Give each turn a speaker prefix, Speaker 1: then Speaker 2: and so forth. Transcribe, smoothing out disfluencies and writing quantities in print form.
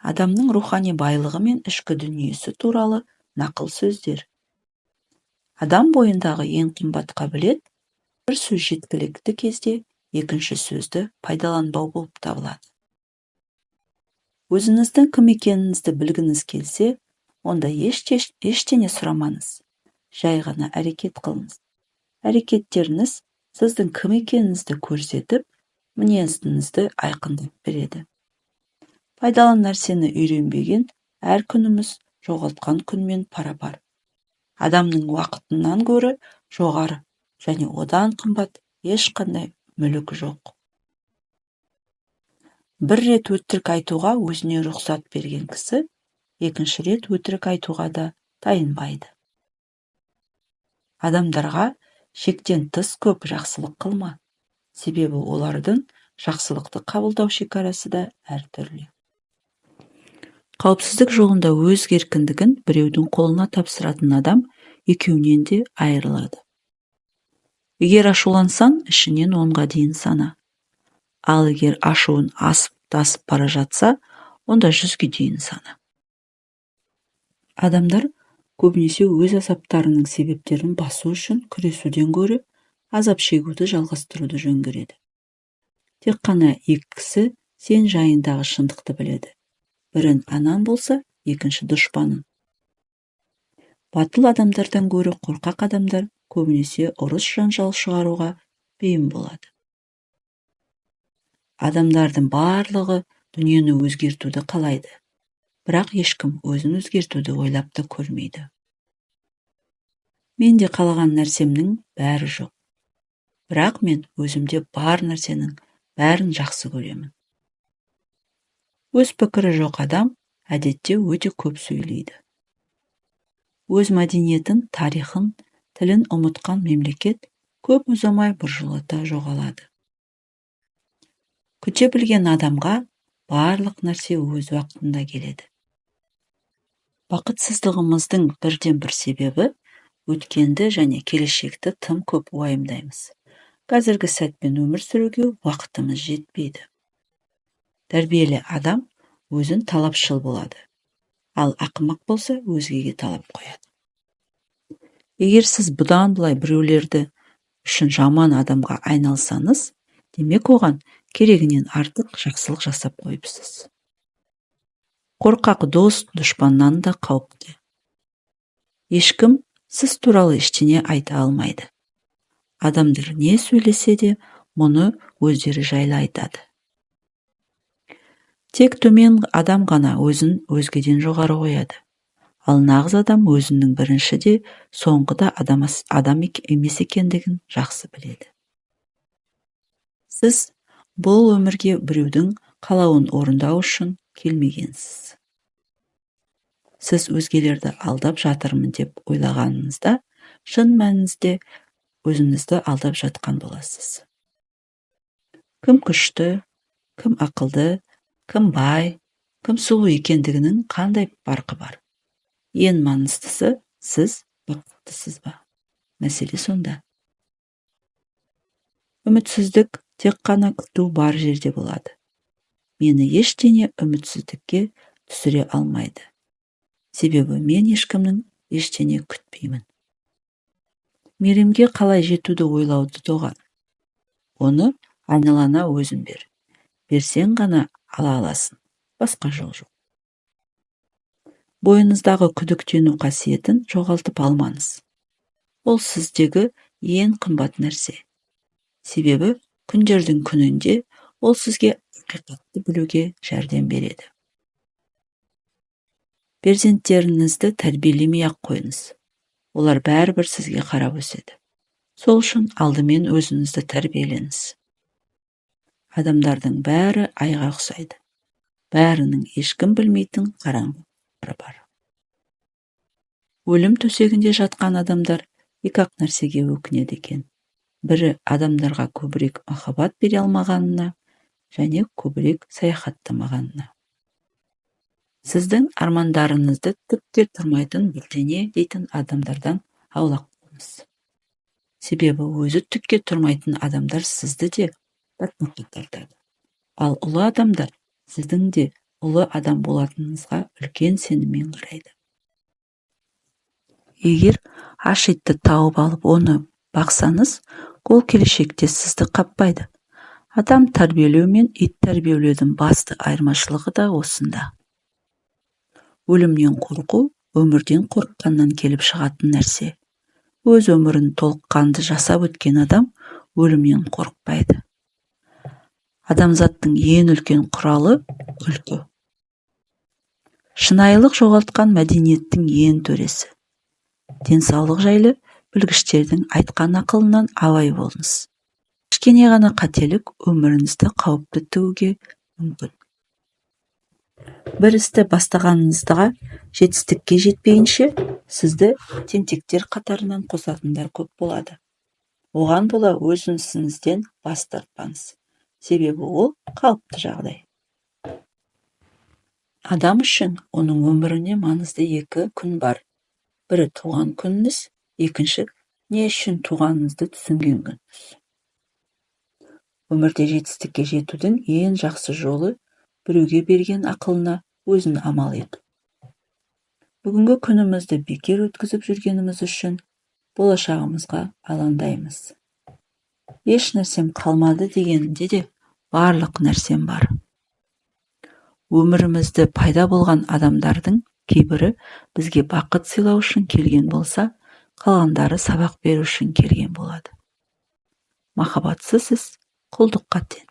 Speaker 1: Адамның рухани байлығы мен ішкі дүниесі туралы нақыл сөздер. Адам бойындағы ең қымбат қабілет бір сөз жеткілікті кезде екінші сөзді пайдаланбау болып табылады. Өзіңіздің кім екеніңізді білгіңіз келсе, онда ештеңе сұрамаңыз. Жай ғана әрекет қылыңыз. Әрекеттеріңіз сіздің кім екеніңізді көрсетіп, мінезіңізді айқындап береді. Пайдалы нәрсені үйренбеген әр күніміз жоғалтқан күнмен пара-пар. Адамның уақытынан гөрі жоғары және одан қымбат ешқандай мүлік жоқ. Бір рет өтірік айтуға өзіне рұқсат берген кісі, екінші рет өтірік айтуға да тайынбайды. Адамдарға шектен тыс көп жақсылық қылма, себебі олардың жақсылықты қабылдау шекарасы да әртүрлі. Қауіпсіздік жолында өз еркіндігін біреудің қолына тапсыратын адам екеуінен де айырылады. Егер ашулансаң, ішінен 10-ға дейін сана. Ал егер ашуын асып-тасып бара жатса, онда 100-ге дейін сана. Адамдар көбінесе өз азаптарының себептерін басу үшін күресуден гөрі азап шегуді жалғастыруды жөн көреді. Тек қана екі кісі сен жайындағы шындықты біледі. Бірін анаң болса, екінші дұшпаның. Батыл адамдардан гөрі қорқақ адамдар көбінесе ұрыс жанжал шығаруға бейім болады. Адамдардың барлығы дүниені өзгертуді қалайды, бірақ ешкім өзін өзгертуді ойлап та көрмейді. Менде қалаған нәрсемнің бәрі жоқ, бірақ мен өзімде бар нәрсенің бәрін жақсы көремін. Өз пікірі жоқ адам әдетте өте көп сөйлейді. Өз мәдениетін, тарихын, тілін ұмытқан мемлекет көп ұзамай біржолата жоғалады. Күте білген адамға барлық нәрсе өз уақытында келеді. Бақытсыздығымыздың бірден бір себебі өткенді және келешекті тым көп уайымдаймыз. Қазіргі сәтпен өмір сүруге уақытымыз жетпейді. Тәрбиелі адам өзін талапшыл болады, ал ақымақ болса өзгеге талап қояды. Егер сіз бұдан былай біреулерді үшін жаман адамға айналсаңыз, демек оған керегінен артық жақсылық жасап қойыпсыз. Қорқақ дос дұшпаннан да қауіпті. Ешкім сіз туралы ештеңе айта алмайды. Адамдар не сөйлесе де, мұны өздері жайлы айтады. Тек төмен адам ғана өзін өзгеден жоғары қояды. Ал нағыз адам өзінің бірінші де, соңғы да адам емес екендігін жақсы біледі. Сіз бұл өмірге біреудің қалауын орындау үшін келмегенсіз. Сіз өзгелерді алдап жатырмын деп ойлағаныңызда, шын мәнінде өзіңізді алдап жатқан боласыз. Кім күшті, кім ақылды, кім бай, кім сұлу екендігінің қандай farқы бар? Ең маңыздысы, сіз бақыттысыз ба? Мәселе сонда. Үмітсіздік тек қана күту бар жерде болады. Мені ештеңе үмітсіздікке түсіре алмайды. Себебі мен ешкімнің ештеңе күтпеймін. Мейірімге қалай жетуді ойлауды доғар. Оны айналана өзің бер. Берсең ғана ала аласың. Басқа жол жоқ. Бойыңыздағы күдіктену қасиетін жоғалтып алмаңыз. Ол сіздегі ең қымбат нәрсе. Себебі күндердің күнінде ол сізге ақиқатты білуге жәрдем береді. Перзенттеріңізді тәрбиелемей-ақ қойыңыз. Олар бәрібір сізге қарап өседі. Сол үшін алдымен өзіңізді тәрбиелеңіз. Адамдардың бәрі айға ұқсайды. Бәрінің ешкім білмейтін қараңғы бар. Өлім төсегінде жатқан адамдар екі-ақ нәрсеге өкінеді екен. Бірі адамдарға көбірек махаббат бере алмағанына, және көбірек саяхаттамағанына. Сіздің армандарыңызды түкке тұрмайтын бірдеңе дейтін адамдардан аулақ болыңыз. Себебі өзі түкке тұрмайтын адамдар сізді де батпаққа тартады. Ал ұлы адамдар сіздің де ұлы адам болатыныңызға үлкен сеніммен қарайды. Егер аш итті тауып алып оны бақсаңыз, ол келешекте сізді қаппайды. Адам тәрбиелеу мен ит тәрбиелеудің басты айырмашылығы да осында. Өлімнен қорқу өмірден қорыққаннан келіп шығатын нәрсе. Өз өмірін толыққанды жасап өткен адам өлімнен қорықпайды. Адамзаттың ең үлкен құралы күлкі. Шынайылық жоғалтқан мәдениеттің ең төресі. Денсаулық жайлы білгіштердің айтқан ақылынан абай болыңыз. Кішкене ғана қателік өміріңізді қауіпті тууге мүмкін. Бір істі бастағаныңызға жетістікке жетпейінше, сізді тентектер қатарынан қосатындар көп болады. Оған бола өз ісіңізден бас тартпаңыз. Себебі ол қалыпты жағдай. Адам үшін оның өміріне маңызды екі күн бар. Бірі туған күніңіз, екінші не үшін туғаныңызды түсінген күніңіз. Өмірде жетістікке жетудің ең жақсы жолы біреуге берген ақылына өзін амал ету. Бүгінгі күнімізді бекер өткізіп жүргеніміз үшін болашағымызға алаңдаймыз. Еш нәрсем қалмады дегенде де барлық нәрсем бар. Өмірімізді пайда болған адамдардың кейбірі бізге бақыт сыйлау үшін келген болса, қалғандары сабақ беру үшін келген болады. Махаббатсыз іс құлдыққа тең.